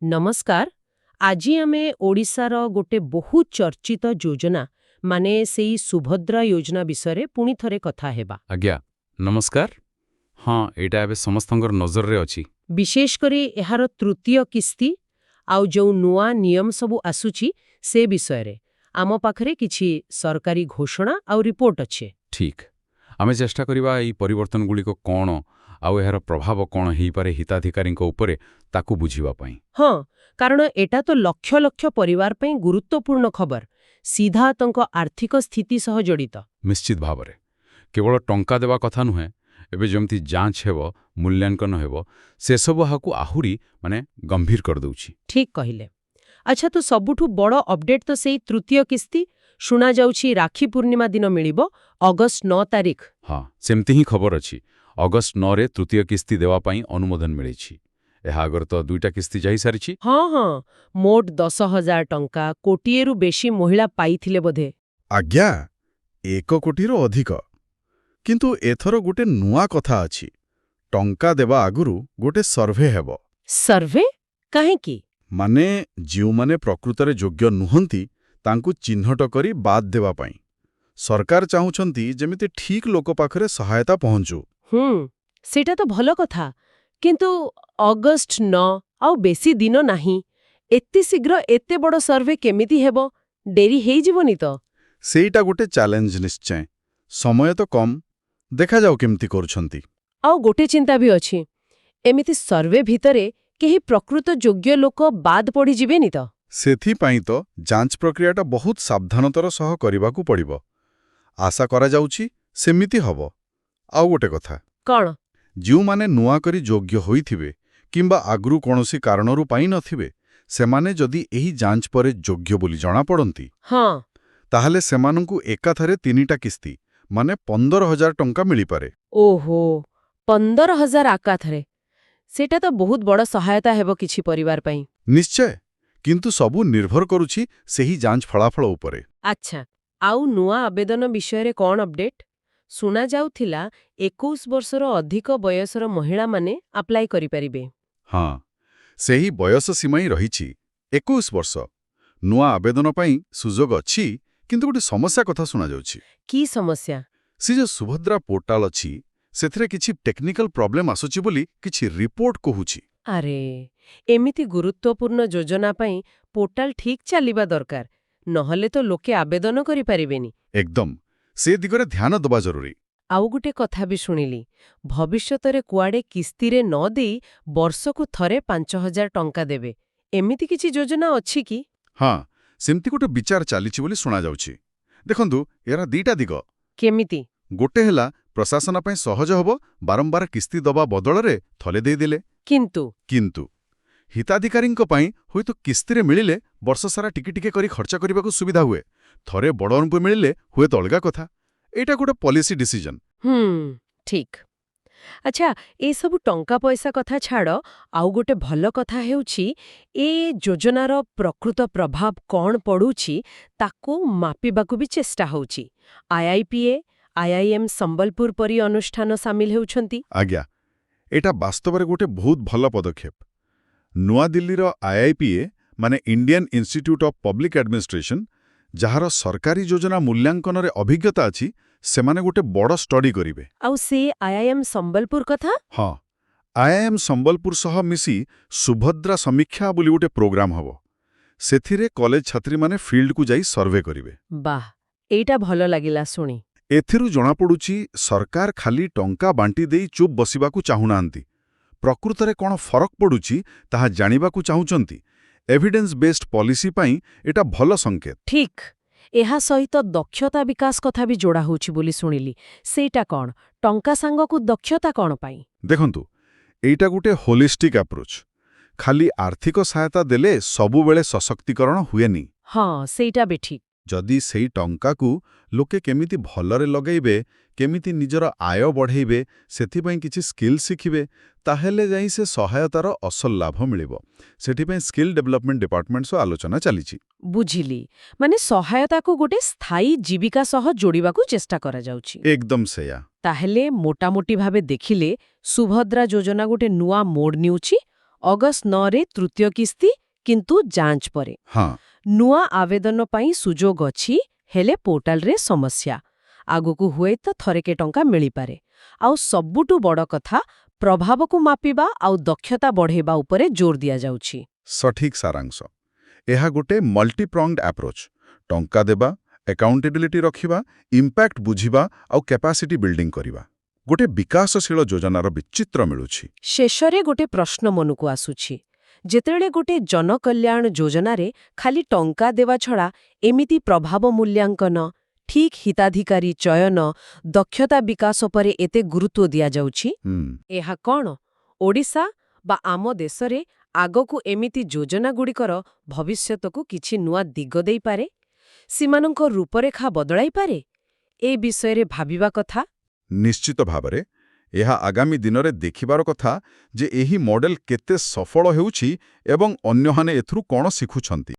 नमस्कार। आज आमे ओडिशार गोटे बहुत चर्चित योजना माने सेई सुभद्रा योजना विषय पुणी थरे कथा हेबा। आज्ञा नमस्कार। हाँ, एटा एबे समस्तंकर नजर रे अछि। विशेष करी एहार तृतीय किस्ती आउ जो नुआ नियम सबु आसुची से विषय रे आम पाखरे किछि सरकारी घोषणा आउ रिपोर्ट अच्छे। ठीक, आमे चेष्टा करिबा एई परिवर्तन गुडी को कोन आउ एहार प्रभाव कोन हेई पारे हिताधिकारीଙ୍କ उपरे ताकू बुझिबा पई। हाँ, कारण एटा तो लक्ष लक्ष परिवार पई गुरुत्वपूर्ण खबर सीधा तंक आर्थिक स्थिति सह जड़ित। निश्चित भावरे केवल टंका देवा कथा नुहे, एबे जेमती जांच हेबो मूल्यांकन हेबो से सब हाकू आहुरी माने गंभीर कर दउची। ठीक कहिले। अच्छा, तो सबुठु बड़ अपडेट तो सेई तृतीय किस्ती शुना जाउछि राखी पूर्णिमा दिन मिलिबो अगस्त 9 तारिख। हाँ, सेमती ही खबर अछि। अगस्त 9 रे तृतीय किस्ती देवा पई अनुमोदन मिलिछि। एहा अगर तो दुईटा किस्ती जाई सारिछि। हाँ, मोट 10,000 टंका कोटिएरु बेशी महिला पाइथिले बोधे। आज्ञा 1 कोटीर अधिक। किंतु एथर गोटे नुआ कथा अछि। टंका देवा आगुरु गोटे सर्वे हेबो। सर्वे काहेकि? माने जिउ माने प्रकृतरे योग्य नुहंती तांकु चिन्हट करी बाद देवा पई सरकार चाहुचंती जेमिति ठीक लोक पाखरे सहायता पहुंचू। सेटा तो भलो कथा, किंतु अगस्त 9 आउ बेसी दिन नाही। एत्ते शीघ्र एत्ते बड़ सर्वे केमिति हेबो? डेरी हेई जीवनी तो। सेईटा गोटे चैलेंज निश्चय। समय तो कम, देखा जाऊ केमिति करूछंती। आउ गोटे चिंता भी अछि, एमिति सर्वे भितरे केही प्रकृत योग्य लोक बाद पड़ी जिवेनी तो। सेथि पाई तो जांच प्रक्रियाटा बहुत सावधानतर सह करिबाकू पड़िबो। आशा करा जाउछि सेमिति हबो। आउ गोटे कथा, कौन? जिउ माने नुआ करी योग्य होइथिबे किंबा आगरू कोनोसी कारणरू पाई नथिबे, सेमाने जदि एही जांच परे योग्य बोली जणा पड़ंती, हाँ, ताहले सेमानंकु एकाथरे 3टा किस्ती माने 15,000 टंका मिली पारे। ओहो, 15,000 आकाथरे। सेटा तो बहुत बड़ सहायता हेबो किछि परिवार पई। निश्चय, किंतु सबु निर्भर करुछि सेही जांच फलाफल उपरे। अच्छा, आउ नुआ आवेदन विषय रे कोन अपडेट? सुना जाउथिला 21 वर्षर अधिक बयसर महिला माने अप्लाई करि परिबे। हाँ, सेही बयस सीमा ही रहिछि 21 वर्ष। नुआ आवेदन पाई सुजोग अछि, किंतु गोटे समस्या कथा सुना जाउछि। की समस्या? सी जो सुभद्रा पोर्टाल अछि सेथरे किछि टेक्निकल प्रॉब्लम आसुछि बोली किछि रिपोर्ट कहुछि। अरे, एमिति गुरुत्वपूर्ण योजना पई पोर्टाल ठीक चलिबा दरकार, नहले तो लोके आवेदन करि परिबेनी। एकदम, से दिगरे ध्यान दबा जरूरी। आउ गुटे कथा भी शुणिली, भविष्यतरे कुआडे किस्तीरे न देई वर्षकु थरे 5,000 टंका देबे, एमिति किछि योजना अछि कि? हाँ, सेमती गोटे विचार चालिछि बोली सुना जाउछि। देखंतु एरा दीटा दिग। केमिति? गोटे हेला प्रशासन पई सहज हबो, बारंबार किस्ती दबा बदଳରେ थले देई देले। किंतु हिताधिकारीଙ୍କ ପାଇଁ होइतो किस्तीरे मिलिले वर्ष सारा टिके टिके करी खर्च करबाकू सुविधा हुए। थरे बड़ अनुप मिलिले हुए तो अलगा कथा। एटा गोटे पॉलिसी डिसीजन। ठीक। अच्छा, ए सब टंका पैसा कथा छाड़ आउ गोटे भल कथा हेउछि ए योजनार प्रकृत प्रभाव कौन पड़ुछि ताकू मापिबाकू भी चेष्टा होउछि। आईआईपीए, आईआईएम संबलपुर परी अनुष्ठान सामिल हेउछंती। आज्ञा, एटा वास्तवरे गोटे बहुत भल पदक्षेप। नुआ दिल्लीर आईआईपीए माने Indian institute of public administration, जहार सरकारी योजना मूल्यांकन रे अभिज्ञता अछि, सेमाने गोटे बड़ स्टडी करिवे। आउ से आईआईएम संबलपुर कथा? हाँ, आईआईएम संबलपुर सह मिसी सुभद्रा समीक्षा बोली गोटे प्रोग्राम हबो। सेथिरे कॉलेज छात्री माने फील्ड को जाई सर्वे करिवे। वाह, एटा भल लागिला सुनी। एथिरु जणा पडुछि सरकार खाली टंका बांटी देई चुप बसिबाकू चाहुनांती। प्रकृतरे कोन फरक पडुछि ताहा जानिबाकू चाहुचंती। एविडेंस बेस्ड पॉलिसी पाई एटा भल संकेत। ठीक। एहा सहित दक्षता विकास कथा भी जोड़ा होछि बोली सुनिली। सेटा कोन? टंका सांगकू दक्षता कोन पाई? देखंतु, एटा गोटे होलिस्टिक अप्रोच। खाली आर्थिक सहायता देले सबु बेले सशक्तिकरण हुएनी। हाँ, सेटा भी ठीक। जदि सेई टंकाकू लोके केमिति भलरे लगेइबे, केमिति निजर आय बढ़ेइबे, सेथि पई किछि स्किल शिखिबे, ताहेले जाई से सहायतार असल लाभ मिलिबो। सेथि पई स्किल डेवलपमेंट डिपार्टमेंट सो आलोचना चलिछि। बुझिली, माने सहायता को गोटे स्थायी जीविका सह जोड़िबाकू चेष्टा करा जाउछि। एकदम सेया। ताहेले मोटामोटी भाबे देखिले सुभद्रा योजना गोटे नुआ मोड़ निउछि ଅଗଷ୍ଟ 9ରେ ତୃତୀୟ କିସ୍ତି, କିନ୍ତୁ ଯାଞ୍ଚ ପରେ। ହଁ ନୂଆ ଆବେଦନ ପାଇଁ ସୁଯୋଗ ଅଛି, ହେଲେ ପୋର୍ଟାଲରେ ସମସ୍ୟା। ଆଗକୁ ହୁଏତ ଥରେକେ ଟଙ୍କା ମିଳିପାରେ। ଆଉ ସବୁଠୁ ବଡ଼ କଥା, ପ୍ରଭାବକୁ ମାପିବା ଆଉ ଦକ୍ଷତା ବଢ଼େଇବା ଉପରେ ଜୋର ଦିଆଯାଉଛି। ସଠିକ୍ ସାରାଂଶ। ଏହା ଗୋଟେ ମଲ୍ଟିପ୍ରଙ୍ଗଡ ଆପ୍ରୋଚ୍। ଟଙ୍କା ଦେବା, ଆକାଉଣ୍ଟେବିଲିଟି ରଖିବା, ଇମ୍ପାକ୍ଟ ବୁଝିବା ଆଉ କ୍ୟାପାସିଟି ବିଲ୍ଡିଂ କରିବା। ଗୋଟେ ବିକାଶଶୀଳ ଯୋଜନାର ବିଚିତ୍ର ମିଳୁଛି। ଶେଷରେ ଗୋଟେ ପ୍ରଶ୍ନ ମନକୁ ଆସୁଛି। ଯେତେବେଳେ ଗୋଟେ ଜନକଲ୍ୟାଣ ଯୋଜନାରେ ଖାଲି ଟଙ୍କା ଦେବା ଛଡ଼ା ଏମିତି ପ୍ରଭାବ ମୂଲ୍ୟାଙ୍କନ, ଠିକ୍ ହିତାଧିକାରୀ ଚୟନ, ଦକ୍ଷତା ବିକାଶ ପରେ ଏତେ ଗୁରୁତ୍ୱ ଦିଆଯାଉଛି, ଏହା କ'ଣ ଓଡ଼ିଶା ବା ଆମ ଦେଶରେ ଆଗକୁ ଏମିତି ଯୋଜନାଗୁଡ଼ିକର ଭବିଷ୍ୟତକୁ କିଛି ନୂଆ ଦିଗ ଦେଇପାରେ? ସେମାନଙ୍କ ରୂପରେଖା ବଦଳାଇପାରେ? ଏ ବିଷୟରେ ଭାବିବା କଥା। ନିଶ୍ଚିତ ଭାବରେ ଏହା ଆଗାମୀ ଦିନରେ ଦେଖିବାର କଥା ଯେ ଏହି ମଡେଲ କେତେ ସଫଳ ହେଉଛି ଏବଂ ଅନ୍ୟମାନେ ଏଥିରୁ କ'ଣ ଶିଖୁଛନ୍ତି।